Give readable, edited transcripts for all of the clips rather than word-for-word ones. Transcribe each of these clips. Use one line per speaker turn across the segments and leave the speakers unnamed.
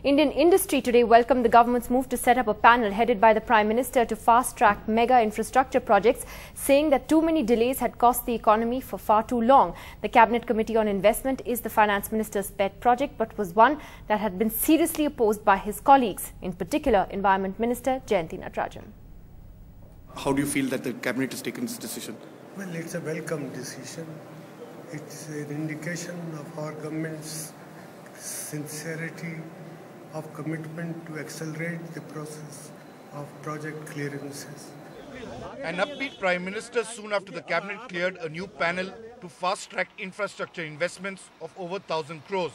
Indian industry today welcomed the government's move to set up a panel headed by the Prime Minister to fast-track mega infrastructure projects, saying that too many delays had cost the economy for far too long. The Cabinet Committee on Investment is the Finance Minister's pet project, but was one that had been seriously opposed by his colleagues, in particular Environment Minister Jayanti Natarajan.
How do you feel that the Cabinet has taken this decision?
Well, it's a welcome decision. It's an indication of our government's sincerity of commitment to accelerate the process of project clearances.
An upbeat Prime Minister soon after the Cabinet cleared a new panel to fast-track infrastructure investments of over 1,000 crores.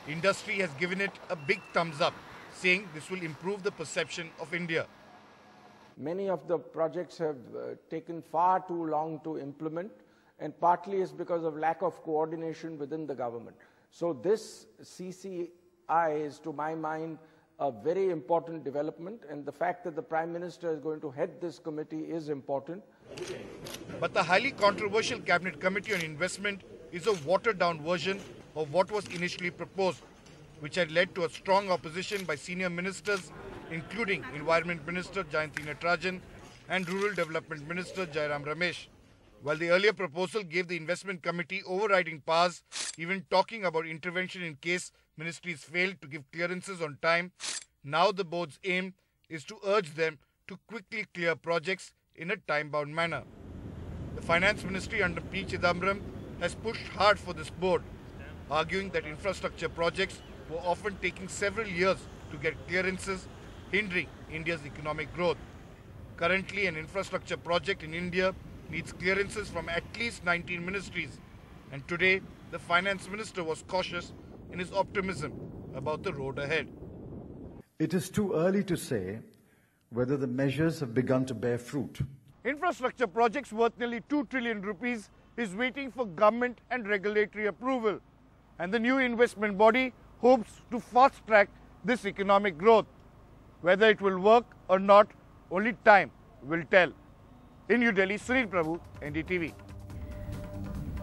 Industry has given it a big thumbs up, saying this will improve the perception of India.
Many of the projects have taken far too long to implement, and partly is because of lack of coordination within the government. So this CCI is, to my mind, a very important development, and the fact that the Prime Minister is going to head this committee is important.
But the highly controversial Cabinet Committee on Investment is a watered-down version of what was initially proposed, which had led to a strong opposition by senior ministers, including Environment Minister Jayanti Natarajan and Rural Development Minister Jairam Ramesh. While the earlier proposal gave the Investment Committee overriding powers, even talking about intervention in case ministries failed to give clearances on time, now the board's aim is to urge them to quickly clear projects in a time-bound manner. The Finance Ministry under P. Chidambaram has pushed hard for this board, arguing that infrastructure projects were often taking several years to get clearances, hindering India's economic growth. Currently, an infrastructure project in India needs clearances from at least 19 ministries, and today the Finance Minister was cautious in his optimism about the road ahead.
It is too early to say whether the measures have begun to bear fruit.
Infrastructure projects worth nearly 2 trillion rupees is waiting for government and regulatory approval, and the new investment body hopes to fast-track this economic growth. Whether it will work or not, only time will tell. In New Delhi, Sunil Prabhu, NDTV.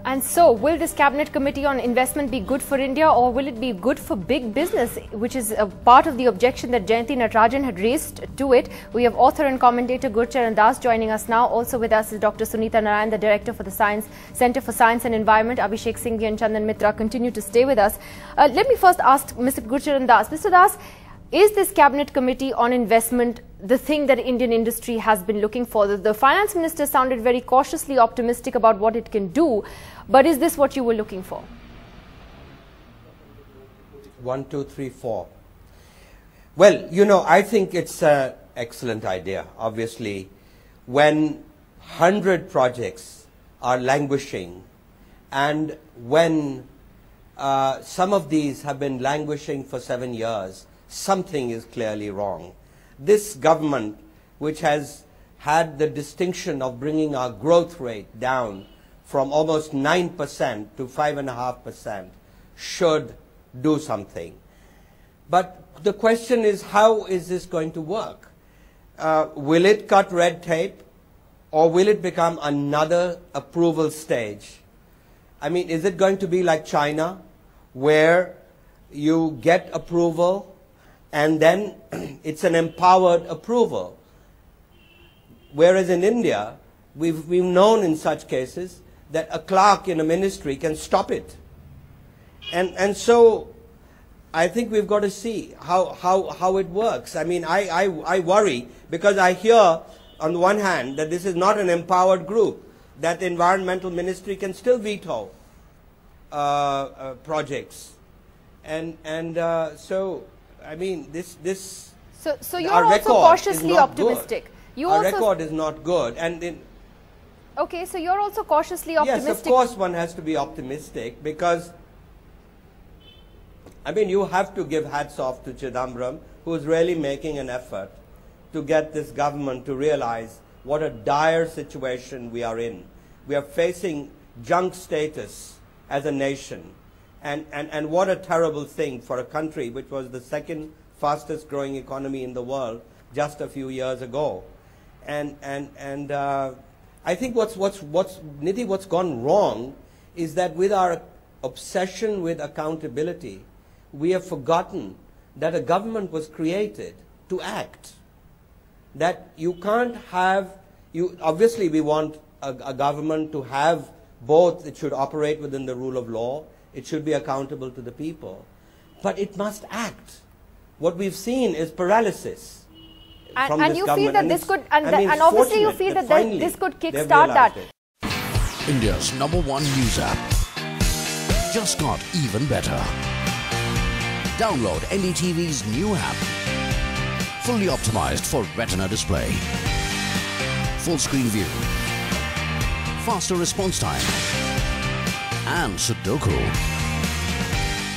And so, will this Cabinet Committee on Investment be good for India, or will it be good for big business, which is a part of the objection that Jayanti Natarajan had raised to it? We have author and commentator Gurcharan Das joining us now. Also with us is Dr. Sunita Narayan, the Director for the Centre for Science and Environment. Abhishek Singhi and Chandan Mitra continue to stay with us. Let me first ask Mr. Gurcharan Das. Mr. Das, is this Cabinet Committee on Investment the thing that Indian industry has been looking for? The Finance Minister sounded very cautiously optimistic about what it can do, but is this what you were looking for?
1, 2, 3, 4. Well, I think it's an excellent idea. Obviously, when 100 projects are languishing, and when some of these have been languishing for 7 years, something is clearly wrong. This government, which has had the distinction of bringing our growth rate down from almost 9% to 5.5%, should do something. But the question is, how is this going to work? Will it cut red tape, or will it become another approval stage? I mean, is it going to be like China, where you get approval and then it's an empowered approval? Whereas in India, we've known in such cases that a clerk in a ministry can stop it. And so I think we've got to see how it works. I mean, I worry because I hear on the one hand that this is not an empowered group, that the Environmental Ministry can still veto projects. So I mean,
So you're also cautiously optimistic.
Our record is not good.
Okay, so you're also cautiously optimistic.
Yes, of course one has to be optimistic, because, I mean, you have to give hats off to Chidambaram, who is really making an effort to get this government to realize what a dire situation we are in. We are facing junk status as a nation. And what a terrible thing for a country which was the second fastest growing economy in the world just a few years ago. And I think what's gone wrong is that with our obsession with accountability, we have forgotten that a government was created to act. That you can't have, obviously we want a government to have both. It should operate within the rule of law, it should be accountable to the people, but it must act. What we've seen is paralysis from
and
this
you
government.
feel that this could, and obviously you feel that this could kickstart that.
India's #1 news app just got even better. Download NDTV's new app. Fully optimized for retina display. Full screen view. Faster response time. And Sudoku.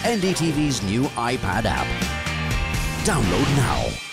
NDTV's new iPad app. Download now.